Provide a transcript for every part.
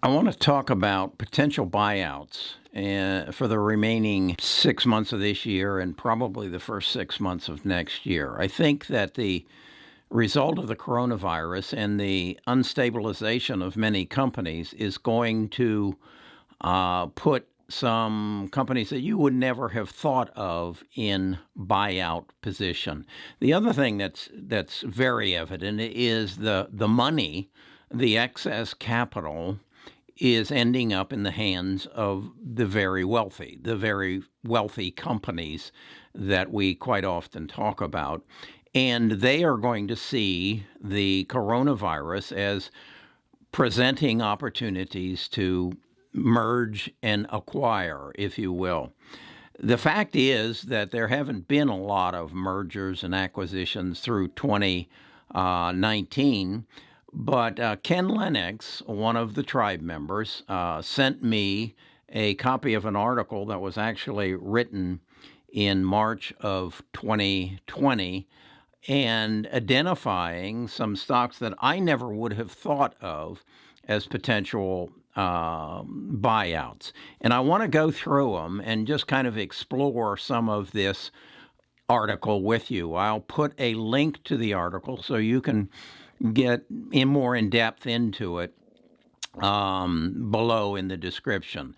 I want to talk about potential buyouts for the remaining 6 months of this year and probably the first 6 months of next year. I think that the result of the coronavirus and the unstabilization of many companies is going to put some companies that you would never have thought of in buyout position. The other thing that's very evident is the money, the excess capital is ending up in the hands of the very wealthy companies that we quite often talk about. And they are going to see the coronavirus as presenting opportunities to merge and acquire, if you will. The fact is that there haven't been a lot of mergers and acquisitions through 2019. But Ken Lennox, one of the tribe members, sent me a copy of an article that was actually written in March of 2020 and identifying some stocks that I never would have thought of as potential buyouts. And I want to go through them and just kind of explore some of this article with you. I'll put a link to the article so you can get more in depth into it below in the description.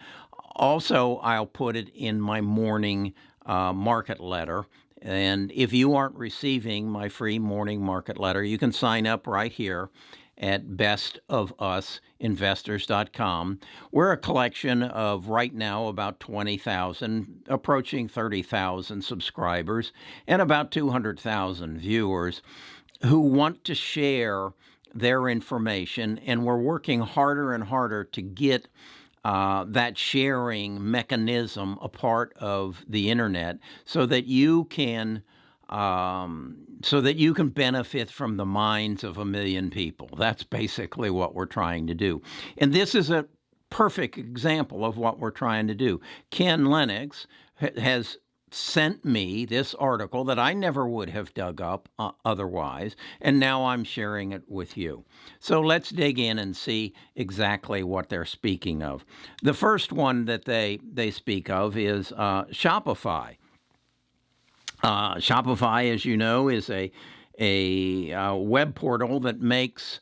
Also, I'll put it in my morning market letter. And if you aren't receiving my free morning market letter, you can sign up right here at bestofusinvestors.com. We're a collection of, right now, about 20,000, approaching 30,000 subscribers, and about 200,000 viewers who want to share their information, and we're working harder and harder to get that sharing mechanism a part of the internet so that you can benefit from the minds of 1 million people. That's basically what we're trying to do. And this is a perfect example of what we're trying to do. Ken Lennox has sent me this article that I never would have dug up otherwise, and now I'm sharing it with you. So let's dig in and see exactly what they're speaking of. The first one that they speak of is Shopify. Shopify, as you know, is a web portal that makes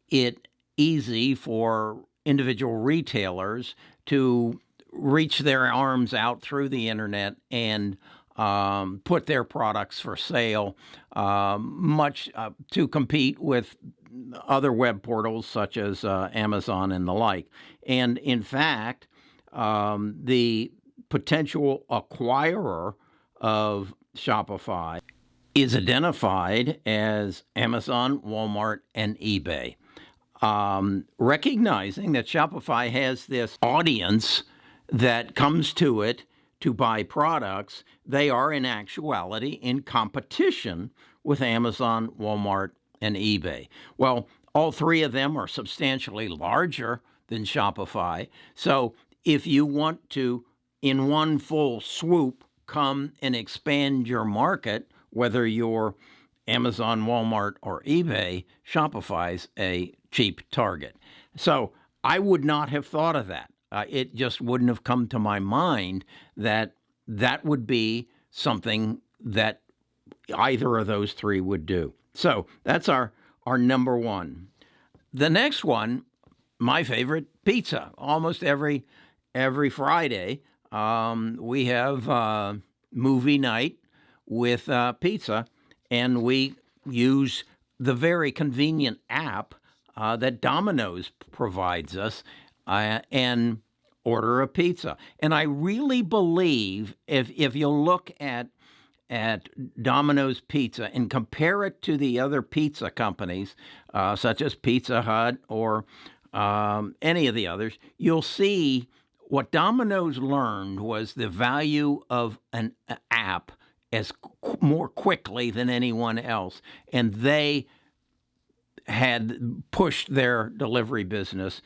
it easy for individual retailers to reach their arms out through the internet and put their products for sale, much to compete with other web portals such as Amazon and the like. And in fact, the potential acquirer of Shopify is identified as Amazon, Walmart, and eBay. Recognizing that Shopify has this audience that comes to it to buy products, they are in actuality in competition with Amazon, Walmart, and eBay. Well, all three of them are substantially larger than Shopify. So if you want to, in one full swoop, come and expand your market, whether you're Amazon, Walmart, or eBay, Shopify's a cheap target. So I would not have thought of that. It just wouldn't have come to my mind that that would be something that either of those three would do. So that's our number one. The next one, my favorite, pizza. Almost every Friday, we have movie night with pizza, and we use the very convenient app that Domino's provides us and order a pizza. And I really believe if you look at Domino's Pizza and compare it to the other pizza companies, such as Pizza Hut or any of the others, you'll see what Domino's learned was the value of an app as more quickly than anyone else. And they had pushed their delivery business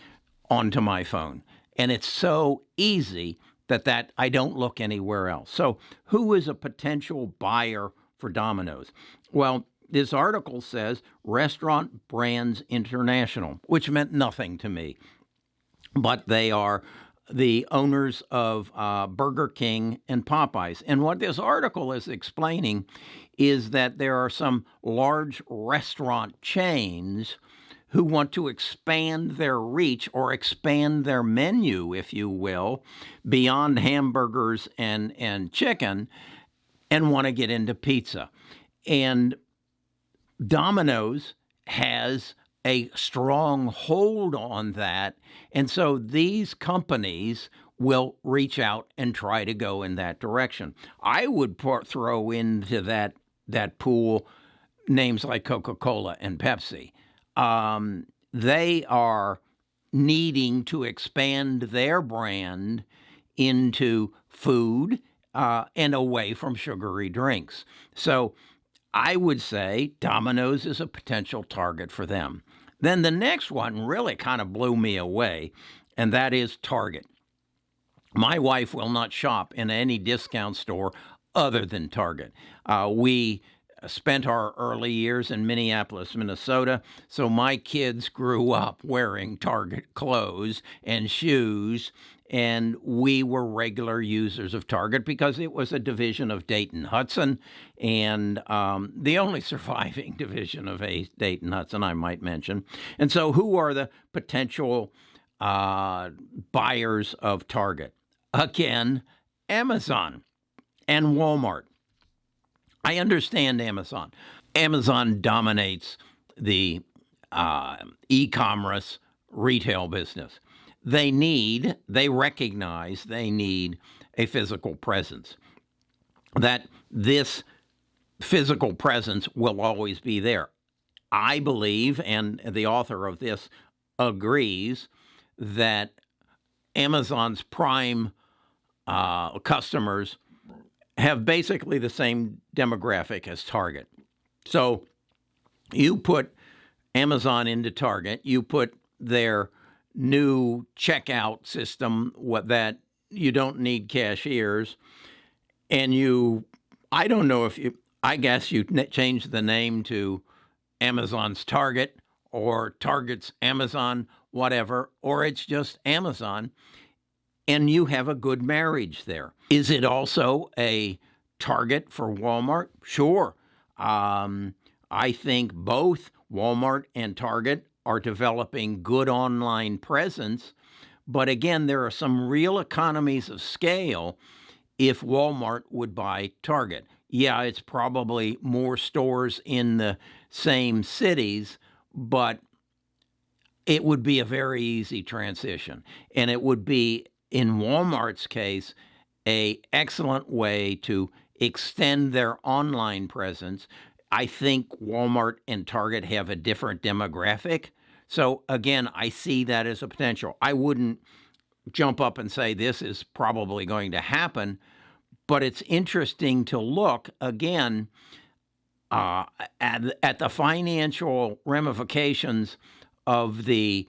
onto my phone. And it's so easy that I don't look anywhere else. So who is a potential buyer for Domino's? Well, this article says Restaurant Brands International, which meant nothing to me. but they are the owners of Burger King and Popeyes. And what this article is explaining is that there are some large restaurant chains who want to expand their reach or expand their menu, if you will, beyond hamburgers and chicken, and want to get into pizza. And Domino's has a strong hold on that. And so these companies will reach out and try to go in that direction. I would throw into that pool names like Coca-Cola and Pepsi. They are needing to expand their brand into food and away from sugary drinks. So I would say Domino's is a potential target for them. Then the next one really kind of blew me away, and that is Target. My wife will not shop in any discount store other than Target. We spent our early years in Minneapolis, Minnesota, so my kids grew up wearing Target clothes and shoes, and we were regular users of Target because it was a division of Dayton-Hudson, and the only surviving division of Dayton-Hudson, I might mention. And so who are the potential buyers of Target? Again, Amazon and Walmart. I understand Amazon. Amazon dominates the e-commerce retail business. They recognize they need a physical presence. That this physical presence will always be there. I believe, and the author of this agrees, that Amazon's prime customers have basically the same demographic as Target. So you put Amazon into Target, you put their new checkout system that you don't need cashiers, and I don't know if I guess you change the name to Amazon's Target or Target's Amazon, whatever, or it's just Amazon, and you have a good marriage there. Is it also a target for Walmart? Sure. I think both Walmart and Target are developing good online presence, but again, there are some real economies of scale if Walmart would buy Target. Yeah, it's probably more stores in the same cities, but it would be a very easy transition. And it would be, in Walmart's case, an excellent way to extend their online presence. I think Walmart and Target have a different demographic. So again, I see that as a potential. I wouldn't jump up and say this is probably going to happen, but it's interesting to look again at the financial ramifications of the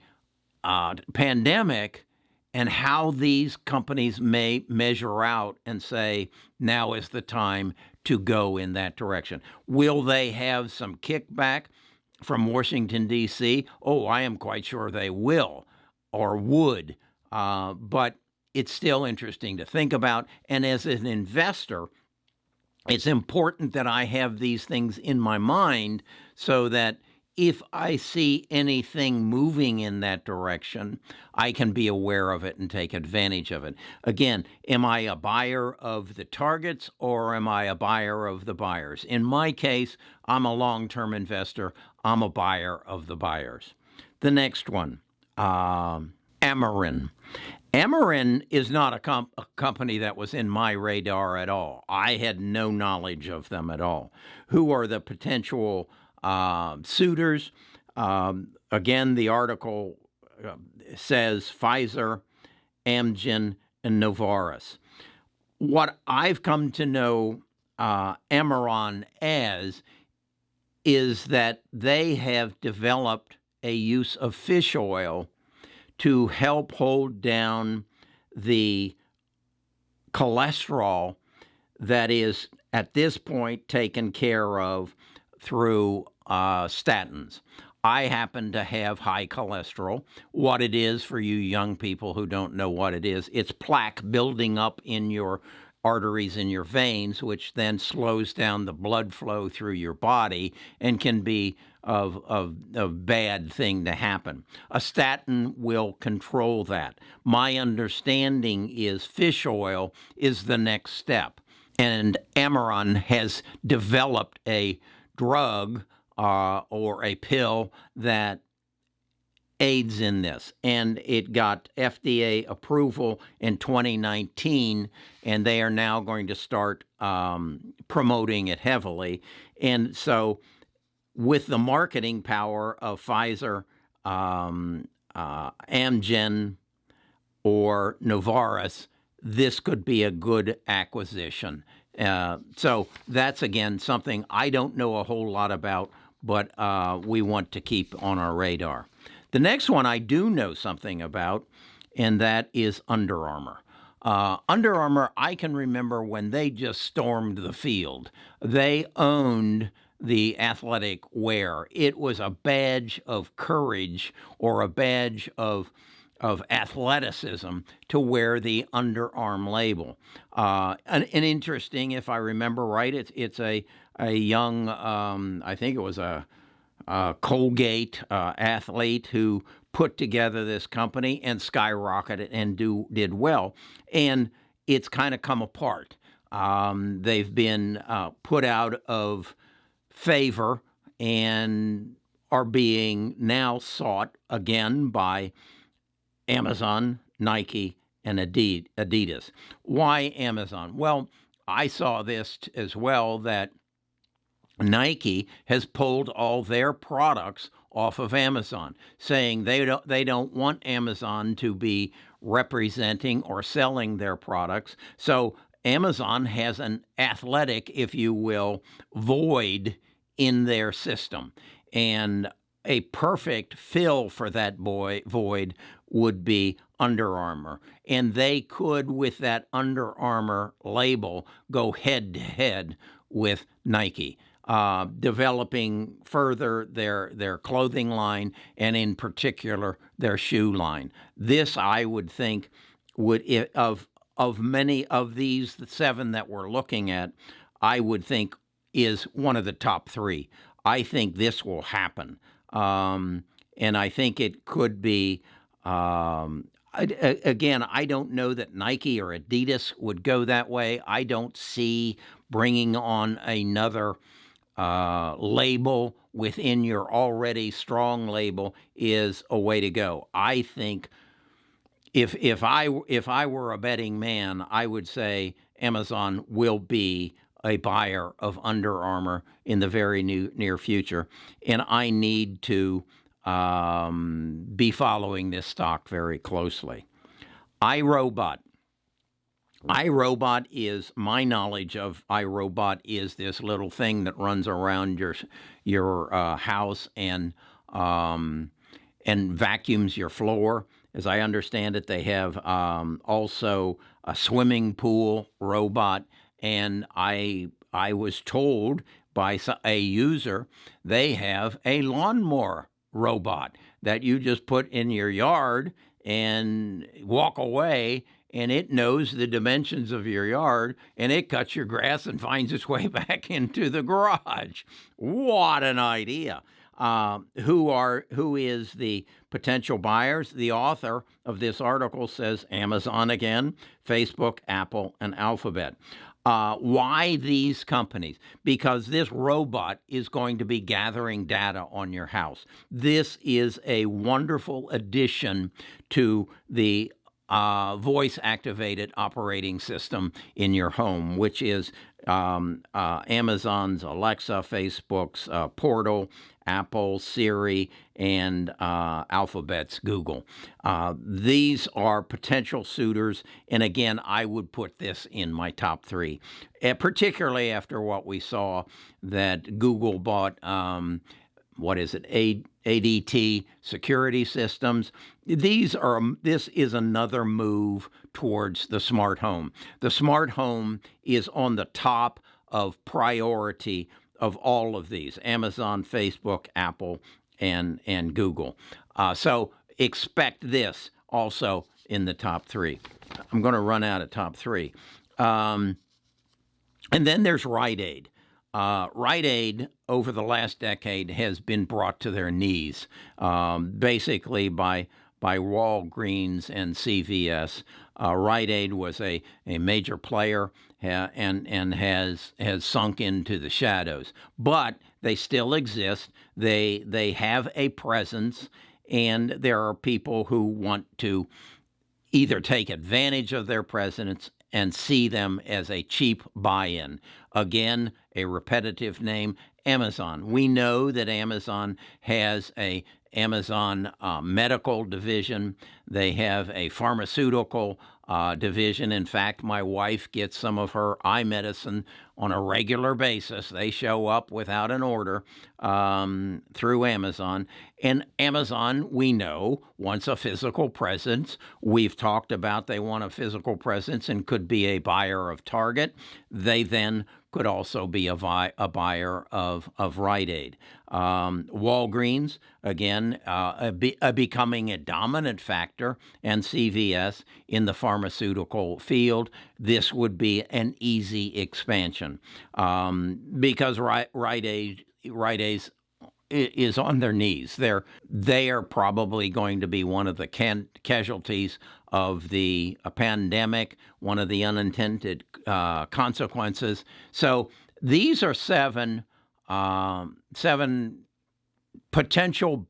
pandemic and how these companies may measure out and say, now is the time to go in that direction. Will they have some kickback from Washington, D.C.? Oh, I am quite sure they will or would. But it's still interesting to think about. And as an investor, it's important that I have these things in my mind so that if I see anything moving in that direction, I can be aware of it and take advantage of it. Again, am I a buyer of the targets or am I a buyer of the buyers? In my case, I'm a long-term investor. I'm a buyer of the buyers. The next one, Armour. Armour is not a company that was in my radar at all. I had no knowledge of them at all. Who are the potential suitors? Again, the article says Pfizer, Amgen, and Novartis. What I've come to know Armour as is that they have developed a use of fish oil to help hold down the cholesterol that is at this point taken care of through statins. I happen to have high cholesterol. What it is, for you young people who don't know what it is, it's plaque building up in your arteries in your veins, which then slows down the blood flow through your body and can be a bad thing to happen. A statin will control that. My understanding is fish oil is the next step. And Armour has developed a drug or a pill that aids in this, and it got FDA approval in 2019, and they are now going to start promoting it heavily. And so, with the marketing power of Pfizer, Amgen, or Novartis, this could be a good acquisition. So that's, again, something I don't know a whole lot about, but we want to keep on our radar. The next one I do know something about, and that is Under Armour. Under Armour, I can remember when they just stormed the field. They owned the athletic wear. It was a badge of courage or a badge of athleticism to wear the underarm label. And interesting, if I remember right, it's a young, I think it was a Colgate athlete who put together this company and skyrocketed and did well. And it's kind of come apart. They've been put out of favor and are being now sought again by Amazon, Nike, and Adidas. Why Amazon? Well, I saw this as well, that Nike has pulled all their products off of Amazon, saying they don't want Amazon to be representing or selling their products. So Amazon has an athletic, if you will, void in their system. And a perfect fill for that void would be Under Armour. And they could, with that Under Armour label, go head to head with Nike, developing further their clothing line, and in particular their shoe line. This, I would think, of many of these 7 that we're looking at, I would think is one of the top 3. I think this will happen. And I think it could be, again, I don't know that Nike or Adidas would go that way. I don't see bringing on another label within your already strong label is a way to go. I think if I were a betting man, I would say Amazon will be a buyer of Under Armour in the very near future, and I need to be following this stock very closely. iRobot. iRobot is, my knowledge of iRobot is this little thing that runs around your house and vacuums your floor. As I understand it, they have also a swimming pool robot. And I was told by a user they have a lawnmower robot that you just put in your yard and walk away, and it knows the dimensions of your yard, and it cuts your grass and finds its way back into the garage. What an idea. Who is the potential buyers? The author of this article says Amazon again, Facebook, Apple, and Alphabet. Why these companies? Because this robot is going to be gathering data on your house. This is a wonderful addition to the voice-activated operating system in your home, which is Amazon's Alexa, Facebook's Portal, Apple, Siri, and Alphabet's Google. These are potential suitors, and again, I would put this in my top 3, particularly after what we saw that Google bought, ADT Security Systems. This is another move towards the smart home. The smart home is on the top of priority of all of these: Amazon, Facebook, Apple, and Google. So expect this also in the top three. I'm going to run out of top three. And then there's Rite Aid. Rite Aid, over the last decade, has been brought to their knees, basically by Walgreens and CVS. Rite Aid was a major player and has sunk into the shadows, but they still exist. They have a presence, and there are people who want to either take advantage of their presence and see them as a cheap buy-in. Again, a repetitive name, Amazon. We know that Amazon has a Amazon medical division. They have a pharmaceutical division. In fact, my wife gets some of her eye medicine on a regular basis. They show up without an order through Amazon. And Amazon, we know, wants a physical presence. We've talked about they want a physical presence and could be a buyer of Target. They then could also be a buyer of Rite Aid. Walgreens, again, becoming a dominant factor, and CVS in the pharmaceutical field. This would be an easy expansion because Rite Aid is on their knees. They are probably going to be one of the casualties of the pandemic, one of the unintended consequences. So these are seven potential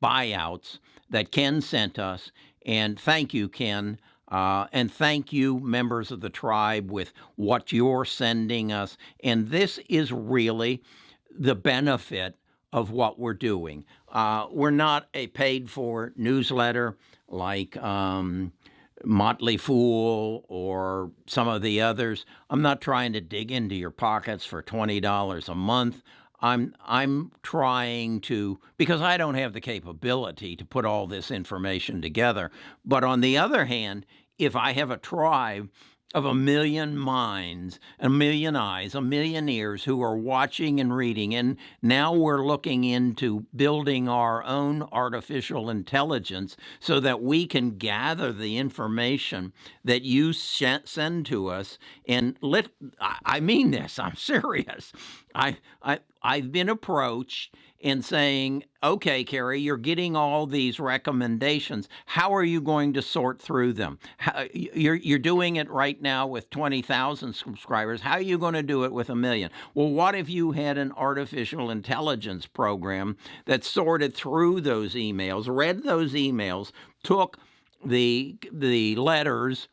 buyouts that Ken sent us. And thank you, Ken. And thank you, members of the tribe, with what you're sending us. And this is really the benefit of what we're doing. We're not a paid-for newsletter like Motley Fool or some of the others. I'm not trying to dig into your pockets for $20 a month. I'm trying to, because I don't have the capability to put all this information together. But on the other hand, if I have a tribe of 1 million minds, 1 million eyes, 1 million ears who are watching and reading, and now we're looking into building our own artificial intelligence so that we can gather the information that you send to us. And I mean this, I'm serious. I've been approached in saying, okay, Carrie, you're getting all these recommendations. How are you going to sort through them? You're doing it right now with 20,000 subscribers. How are you going to do it with 1 million? Well, what if you had an artificial intelligence program that sorted through those emails, read those emails, took the letters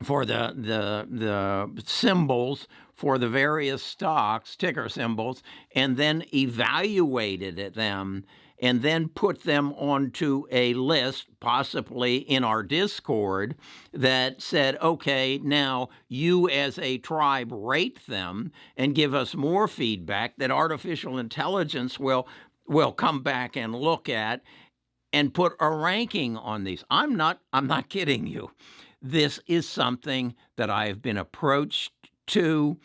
for the symbols for the various stocks, ticker symbols, and then evaluated them and then put them onto a list, possibly in our Discord, that said, okay, now you as a tribe rate them and give us more feedback that artificial intelligence will come back and look at and put a ranking on these. I'm not kidding you. This is something that I have been approached to,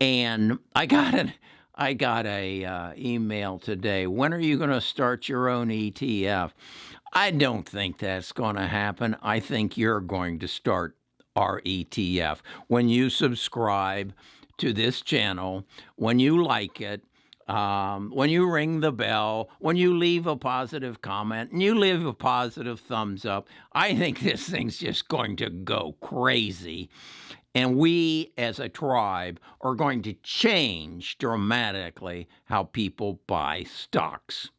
and I got a email today. When are you going to start your own ETF? I don't think that's going to happen. I think you're going to start our ETF when you subscribe to this channel, when you like it, when you ring the bell, when you leave a positive comment, and you leave a positive thumbs up. I think this thing's just going to go crazy. And we, as a tribe, are going to change dramatically how people buy stocks.